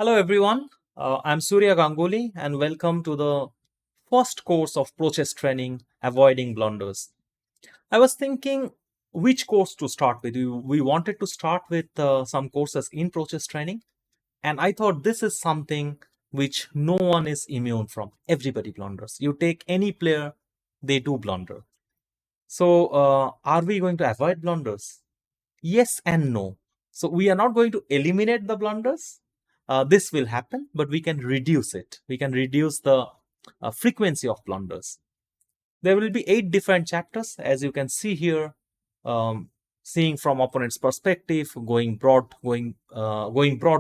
Hello everyone, I'm Surya Ganguly and welcome to the first course of Pro Chess Training, Avoiding Blunders. I was thinking which course to start with. We wanted to start with some courses in Pro Chess Training, and I thought this is something which no one is immune from. Everybody blunders. You take any player, they do blunder. So, are we going to avoid blunders? Yes and no. So we are not going to eliminate the blunders. This will happen, but we can reduce it. We can reduce the frequency of blunders. There will be 8 different chapters, as you can see here. Um, Seeing from opponent's perspective, going broad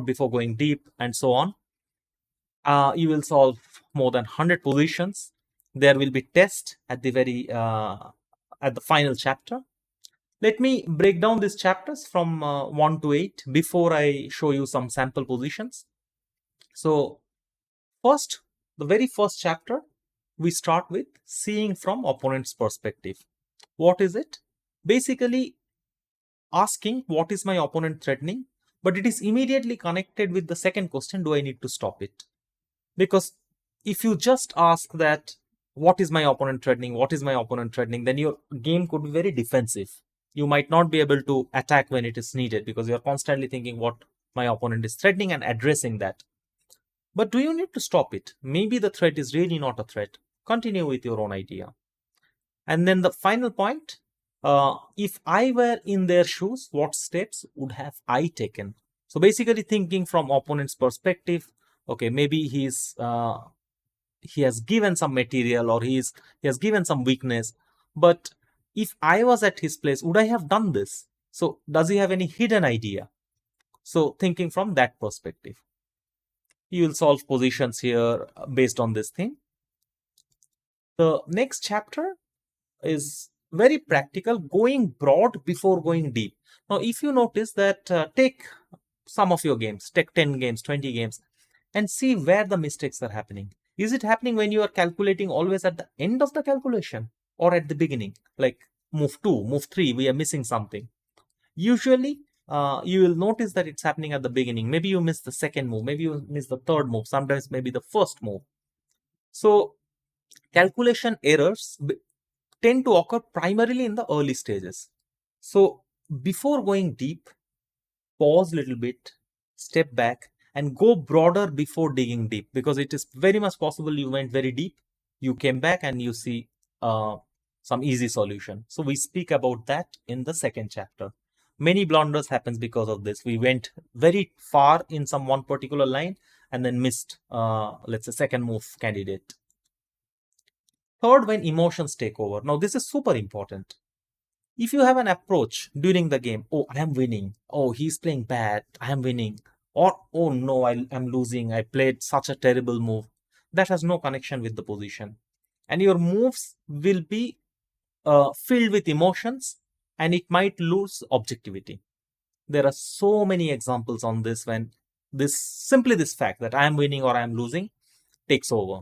before going deep, and so on. You will solve more than 100 positions. There will be tests at the final chapter. Let me break down these chapters from 1 to 8 before I show you some sample positions. So, first, the very first chapter, we start with seeing from opponent's perspective. What is it? Basically, asking what is my opponent threatening, but it is immediately connected with the second question, do I need to stop it? Because if you just ask that, what is my opponent threatening? What is my opponent threatening? Then your game could be very defensive. You might not be able to attack when it is needed because you're constantly thinking what my opponent is threatening and addressing that. But do you need to stop it? Maybe the threat is really not a threat. Continue with your own idea. And then the final point, if I were in their shoes, what steps would have I taken? So basically thinking from opponent's perspective, okay, maybe he has given some material or he has given some weakness, but if I was at his place, would I have done this? So does he have any hidden idea? So thinking from that perspective, you will solve positions here based on this thing. The next chapter is very practical, going broad before going deep. Now if you notice that, take some of your games, take 10 games, 20 games, and see where the mistakes are happening. Is it happening when you are calculating always at the end of the calculation or at the beginning? Like move 2, move 3, we are missing something. Usually, you will notice that it's happening at the beginning. Maybe you miss the second move, maybe you miss the third move, sometimes maybe the first move. So, calculation errors tend to occur primarily in the early stages. So, before going deep, pause a little bit, step back, and go broader before digging deep, because it is very much possible you went very deep, you came back and you see some easy solution. So we speak about that in the second chapter. Many blunders happens because of this. We went very far in some one particular line and then missed, let's say, second move candidate. Third, when emotions take over. Now this is super important. If you have an approach during the game, oh, I am winning. Oh, he's playing bad. I am winning. Or, oh no, I am losing. I played such a terrible move. That has no connection with the position. And your moves will be filled with emotions and it might lose objectivity. There are so many examples on this when this fact that I am winning or I am losing takes over.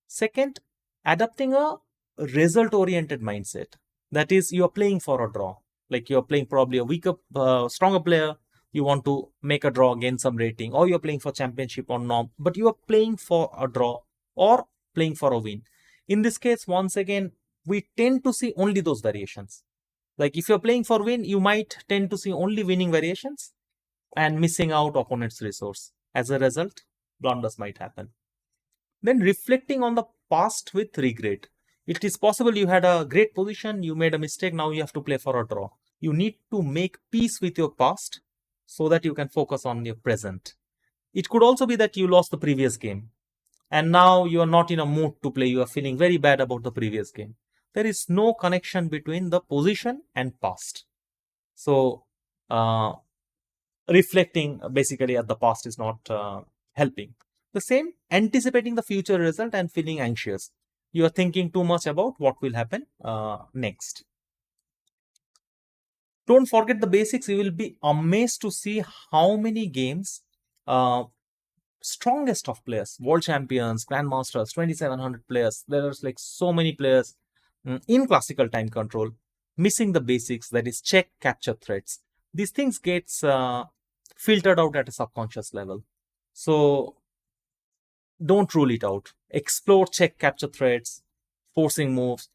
Second, adopting a result oriented mindset. That is, you are playing for a draw. Like you're playing probably a weaker, stronger player. You want to make a draw, gain some rating, or you're playing for championship or norm, but you are playing for a draw or playing for a win. In this case, once again, we tend to see only those variations. Like if you're playing for win, you might tend to see only winning variations and missing out opponent's resource. As a result, blunders might happen. Then reflecting on the past with regret. It is possible you had a great position, you made a mistake, now you have to play for a draw. You need to make peace with your past so that you can focus on your present. It could also be that you lost the previous game and now you are not in a mood to play, you are feeling very bad about the previous game. There is no connection between the position and past. So, reflecting basically at the past is not helping. The same, anticipating the future result and feeling anxious. You are thinking too much about what will happen next. Don't forget the basics. You will be amazed to see how many games strongest of players, world champions, grandmasters, 2700 players. There's like so many players in classical time control missing the basics, that is check, capture threats. These things gets filtered out at a subconscious level. So don't rule it out. Explore check capture threats, forcing moves.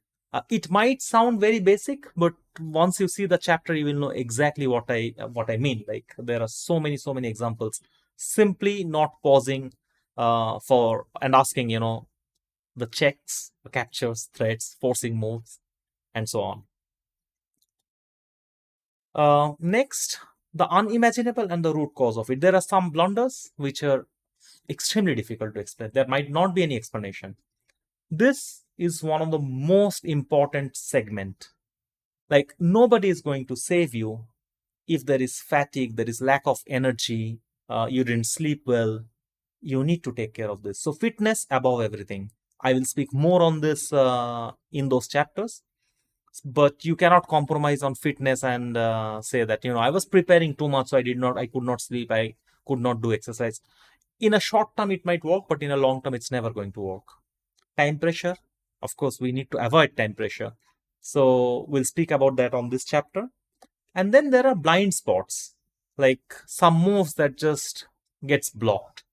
It might sound very basic, but once you see the chapter, you will know exactly what I mean. Like there are so many examples. Simply not pausing for and asking, the checks, the captures, threats, forcing moves, and so on. Next, the unimaginable and the root cause of it. There are some blunders which are extremely difficult to explain. There might not be any explanation. This is one of the most important segment. Like nobody is going to save you if there is fatigue, there is lack of energy, you didn't sleep well. You need to take care of this. So fitness above everything. I will speak more on this in those chapters, but you cannot compromise on fitness and say that I was preparing too much, so I could not sleep, I could not do exercise. In a short term it might work, but in a long term it's never going to work. Time pressure, of course we need to avoid time pressure, so we'll speak about that on this chapter. And then there are blind spots, like some moves that just gets blocked.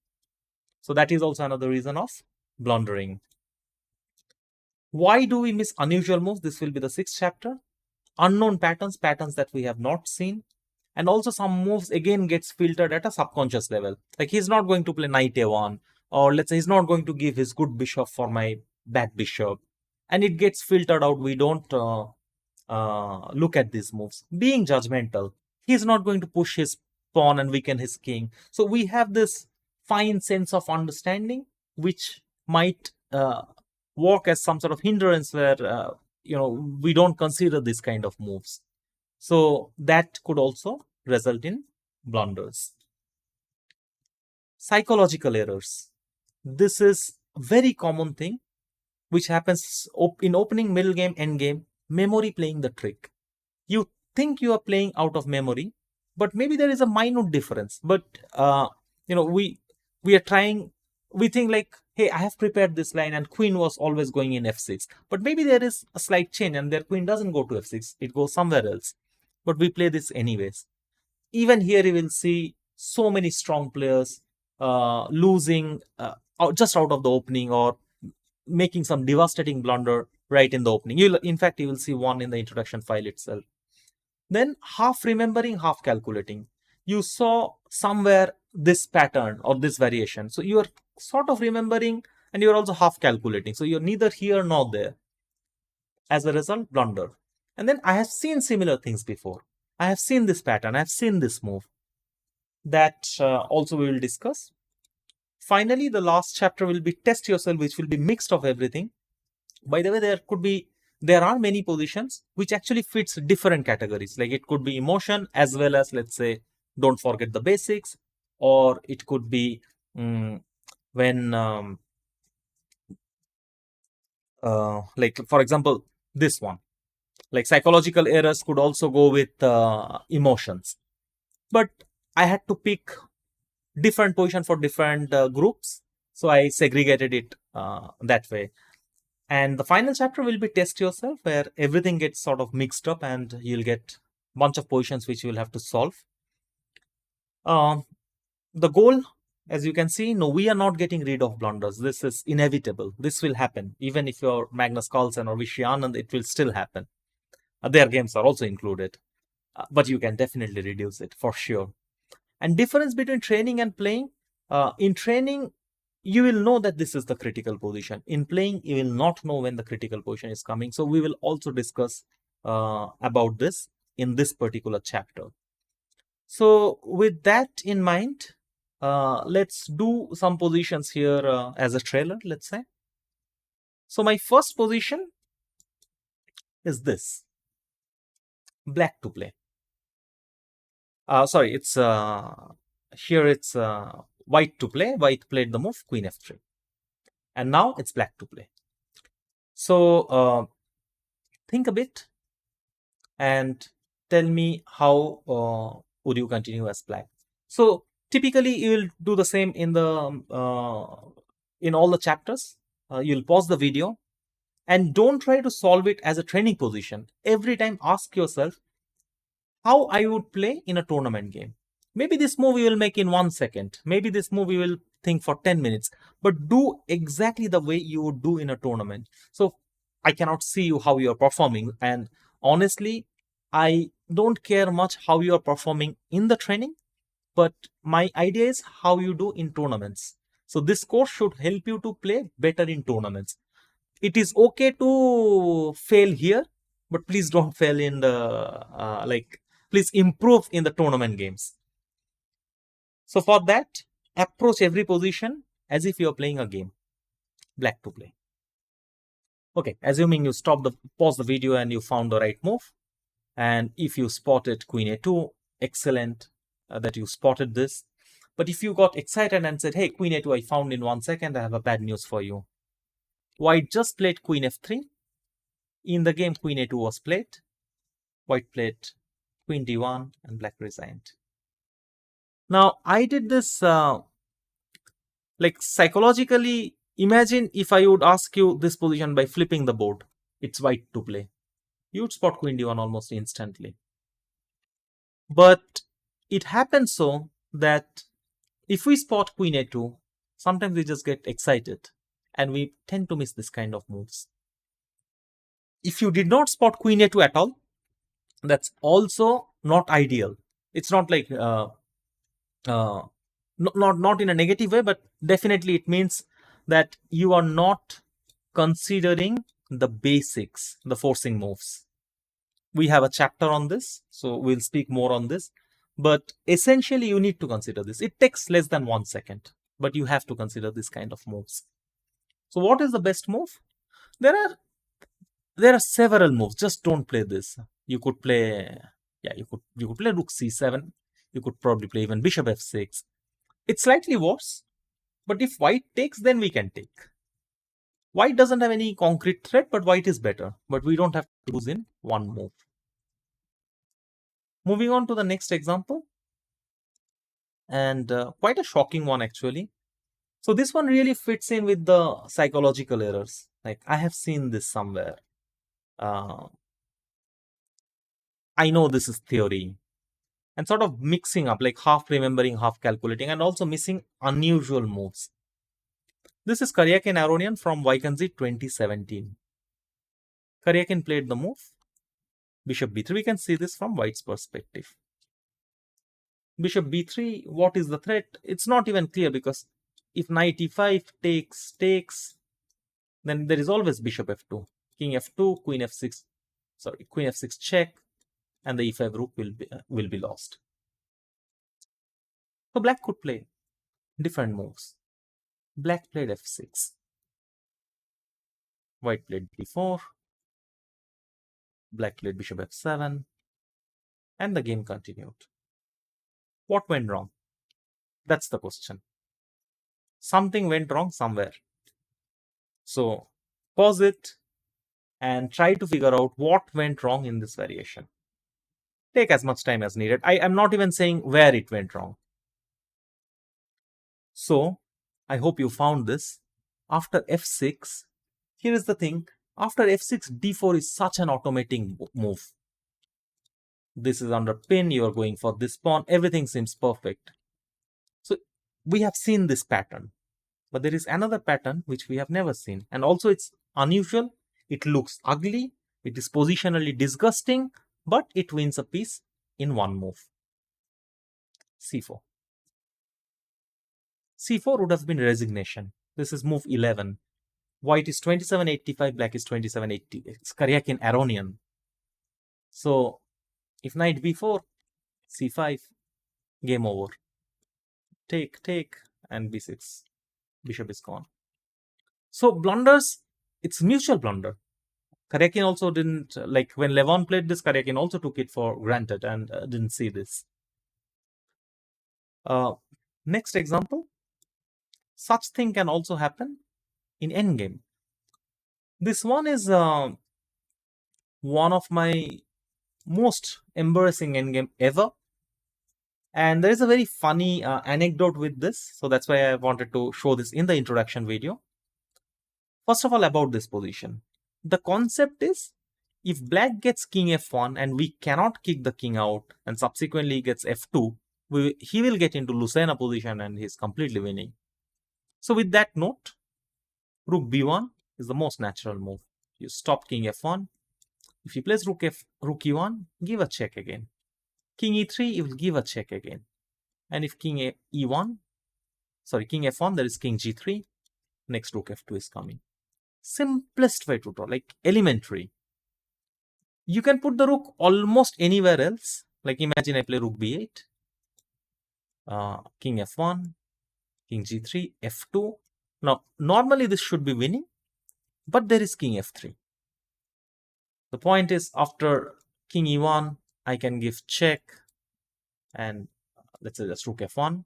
So that is also another reason of blundering. Why do we miss unusual moves? This will be the sixth chapter. Unknown patterns, patterns that we have not seen. And also some moves again gets filtered at a subconscious level. Like he's not going to play knight a1, or let's say he's not going to give his good bishop for my bad bishop. And it gets filtered out. We don't look at these moves. Being judgmental, he's not going to push his pawn and weaken his king. So we have this fine sense of understanding, which might work as some sort of hindrance where we don't consider this kind of moves. So that could also result in blunders. Psychological errors. This is a very common thing which happens in opening, middle game, end game. Memory playing the trick. You think you are playing out of memory, but maybe there is a minute difference. But we are trying. We think like, hey, I have prepared this line, and queen was always going in f6. But maybe there is a slight change, and their queen doesn't go to f6; it goes somewhere else. But we play this anyways. Even here, you will see so many strong players losing just out of the opening, or making some devastating blunder right in the opening. In fact, you will see one in the introduction file itself. Then half remembering, half calculating. You saw somewhere this pattern or this variation. So you are sort of remembering and you're also half calculating. So you're neither here nor there. As a result, blunder. And then I have seen similar things before. I have seen this pattern. I have seen this move. That also we will discuss. Finally, the last chapter will be test yourself, which will be mixed of everything. By the way, there are many positions which actually fits different categories. Like it could be emotion as well as, let's say, don't forget the basics, or it could be when like for example this one, like psychological errors could also go with emotions. But I had to pick different position for different groups, so I segregated it that way. And the final chapter will be test yourself, where everything gets sort of mixed up and you'll get a bunch of positions which you will have to solve. The goal, as you can see, no, we are not getting rid of blunders. This is inevitable. This will happen. Even if you're Magnus Carlsen or Vishy Anand, it will still happen. Their games are also included. But you can definitely reduce it for sure. And difference between training and playing. In training, you will know that this is the critical position. In playing, you will not know when the critical position is coming. So we will also discuss about this in this particular chapter. So with that in mind, let's do some positions here as a trailer, let's say. So my first position is this. Black to play. Sorry, it's here it's white to play. White played the move queen f3. And now it's black to play. So think a bit and tell me how would you continue as black. So typically you will do the same in all the chapters. You'll pause the video and don't try to solve it as a training position. Every time ask yourself how I would play in a tournament game. Maybe this move you will make in 1 second. Maybe this move you will think for 10 minutes. But do exactly the way you would do in a tournament. So I cannot see you how you are performing. And honestly, I don't care much how you are performing in the training, but my idea is how you do in tournaments. So this course should help you to play better in tournaments. It is okay to fail here, but please don't fail in the please improve in the tournament games. So for that, approach every position as if you're playing a game. Black to play. Okay, assuming you pause the video and you found the right move. And if you spotted Queen A2, excellent that you spotted this. But if you got excited and said, hey, Queen A2 I found in 1 second, I have a bad news for you. White just played Queen F3. In the game, Queen A2 was played. White played Queen D1 and Black resigned. Now, I did this like psychologically. Imagine if I would ask you this position by flipping the board. It's white to play. You would spot Queen D1 almost instantly. But it happens so that if we spot Queen A2, sometimes we just get excited and we tend to miss this kind of moves. If you did not spot Queen A2 at all, that's also not ideal. It's not like not in a negative way, but definitely it means that you are not considering the basics, the forcing moves. We have a chapter on this, so we'll speak more on this. But essentially, you need to consider this. It takes less than 1 second, but you have to consider this kind of moves. So what is the best move? There are several moves. Just don't play this. You could play, you could play Rook C7. You could probably play even Bishop F6. It's slightly worse, but if White takes, then we can take. White doesn't have any concrete threat, but White is better. But we don't have to lose in one move. Moving on to the next example, and quite a shocking one actually. So this one really fits in with the psychological errors. Like I have seen this somewhere. I know this is theory, and sort of mixing up, like half remembering, half calculating, and also missing unusual moves. This is Karyakin Aronian from Vaikanzi 2017. Karyakin played the move Bishop B3. We can see this from White's perspective. Bishop B3, what is the threat? It's not even clear, because if Knight E5 takes, then there is always Bishop F2. King F2, Queen F6, Queen F6 check, and the E5 rook will be lost. So Black could play different moves. Black played F6. White played D4. Black played Bishop F7. And the game continued. What went wrong? That's the question. Something went wrong somewhere. So pause it and try to figure out what went wrong in this variation. Take as much time as needed. I am not even saying where it went wrong. So I hope you found this. After F6, here is the thing. After F6, D4 is such an automating move. This is under pin. You are going for this pawn. Everything seems perfect. So we have seen this pattern. But there is another pattern which we have never seen. And also it's unusual. It looks ugly. It is positionally disgusting. But it wins a piece in one move. C4. C4 would have been resignation. This is move 11. White is 2785, black is 2780. It's Karyakin Aronian. So if knight b4, c5, game over. Take, and b6. Bishop is gone. So blunders, it's mutual blunder. Karyakin also didn't, like when Levon played this, Karyakin also took it for granted and didn't see this. Next example. Such thing can also happen in endgame. This one is one of my most embarrassing endgame ever. And there is a very funny anecdote with this. So that's why I wanted to show this in the introduction video. First of all, about this position. The concept is, if black gets king f1 and we cannot kick the king out and subsequently gets f2, he will get into Lucena position and he's completely winning. So with that note, rook b1 is the most natural move. You stop king f1. If he plays rook e1, give a check again. King e3, you will give a check again. And if king king f1, there is king g3. Next rook f2 is coming. Simplest way to draw, like elementary. You can put the rook almost anywhere else. Like imagine I play rook b8, king f1, king g3, f2. Now, normally this should be winning, but there is king f3. The point is, after king e1, I can give check, and let's say just rook f1.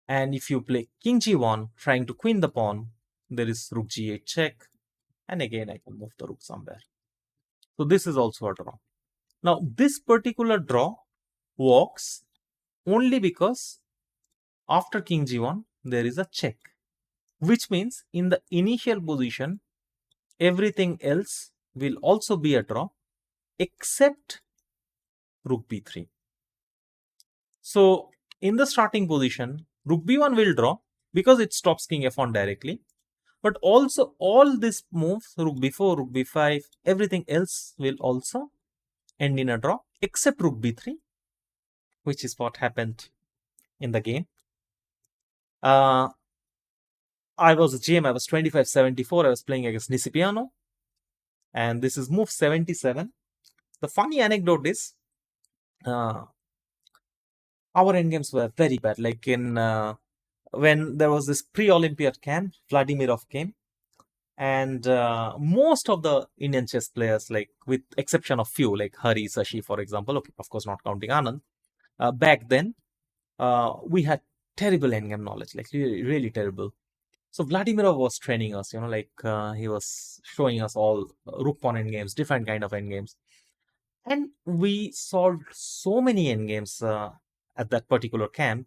And if you play king g1, trying to queen the pawn, there is rook g8 check, and again I can move the rook somewhere. So this is also a draw. Now, this particular draw works only because after king g1, there is a check, which means in the initial position, everything else will also be a draw except rook b3. So in the starting position, rook b1 will draw because it stops king f1 directly. But also all these moves, rook b4, rook b5, everything else will also end in a draw except rook b3, which is what happened in the game. I was a GM, I was 25-74, I was playing against Nisipiano, and this is move 77. The funny anecdote is, our endgames were very bad. Like in when there was this pre-Olympiad camp, Vladimirov came, and most of the Indian chess players, like with exception of few, like Hari, Sashi, for example, okay, of course not counting Anand, back then we had terrible endgame knowledge, like really, really terrible. So Vladimirov was training us, like he was showing us all rook pawn endgames, different kind of endgames. And we solved so many endgames at that particular camp.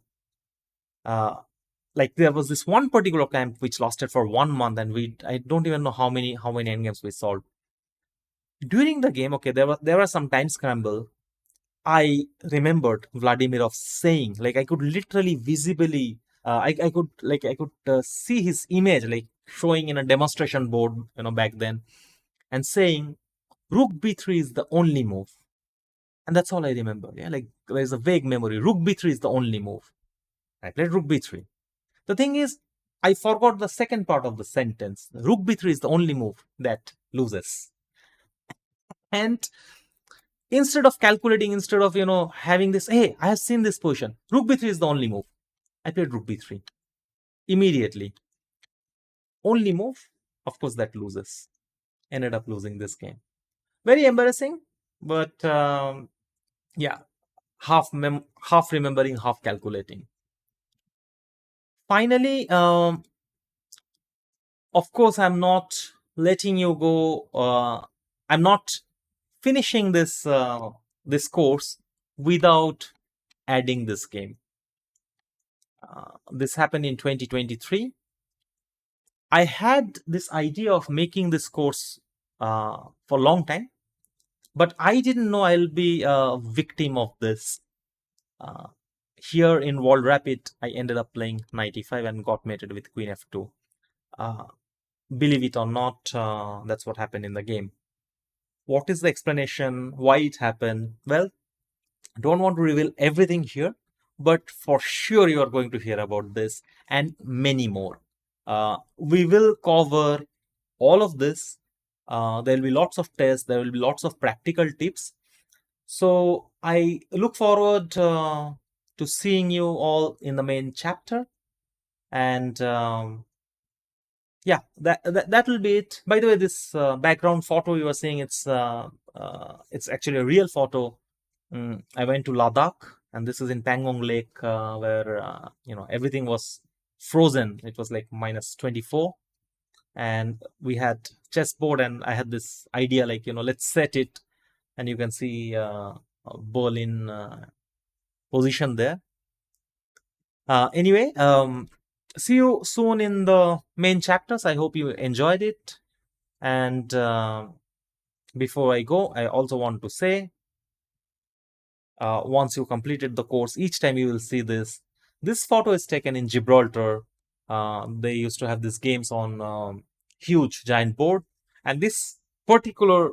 Like there was this one particular camp which lasted for 1 month, and I don't even know how many endgames we solved. During the game, okay, there was some time scramble. I remembered Vladimirov saying, like I could literally visibly, I could see his image like showing in a demonstration board, back then, and saying, rook b3 is the only move. And that's all I remember. Yeah, like there's a vague memory. Rook b3 is the only move. I played rook b3. The thing is, I forgot the second part of the sentence. Rook b3 is the only move that loses. And instead of calculating, instead of, having this, hey, I have seen this position. Rook b3 is the only move. I played rook b3. Immediately. Only move, of course, that loses. Ended up losing this game. Very embarrassing, but yeah, half remembering, half calculating. Finally, of course, I'm not letting you go. I'm not finishing this this course without adding this game. This happened in 2023. I had this idea of making this course for a long time, but I didn't know I'll be a victim of this. Here in World Rapid, I ended up playing knight e5 and got mated with queen f2. Believe it or not, that's what happened in the game. What is the explanation? Why it happened? Well, I don't want to reveal everything here, but for sure you are going to hear about this and many more. We will cover all of this. There will be lots of tests. There will be lots of practical tips. So I look forward to seeing you all in the main chapter. And yeah, that will be it. By the way, this background photo you are seeing, it's actually a real photo. I went to Ladakh, and this is in Pangong Lake, where everything was frozen. It was like -24, and we had chessboard, and I had this idea, like let's set it, and you can see Berlin position there. Anyway, see you soon in the main chapters. I hope you enjoyed it. And before I go, I also want to say once you completed the course, each time you will see this. This photo is taken in Gibraltar. They used to have these games on huge giant board, and this particular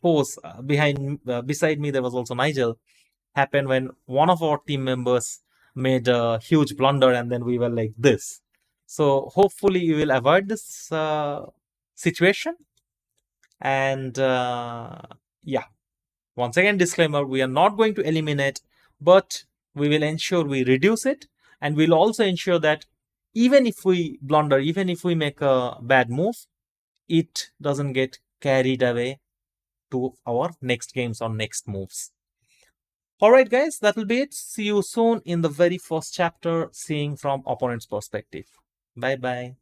pose beside me, there was also Nigel. Happened when one of our team members made a huge blunder, and then we were like this. So hopefully you will avoid this situation. And yeah, once again, disclaimer, we are not going to eliminate, but we will ensure we reduce it. And we'll also ensure that even if we blunder, even if we make a bad move, it doesn't get carried away to our next games or next moves. Alright, guys, that will be it. See you soon in the very first chapter, seeing from opponent's perspective. Bye bye.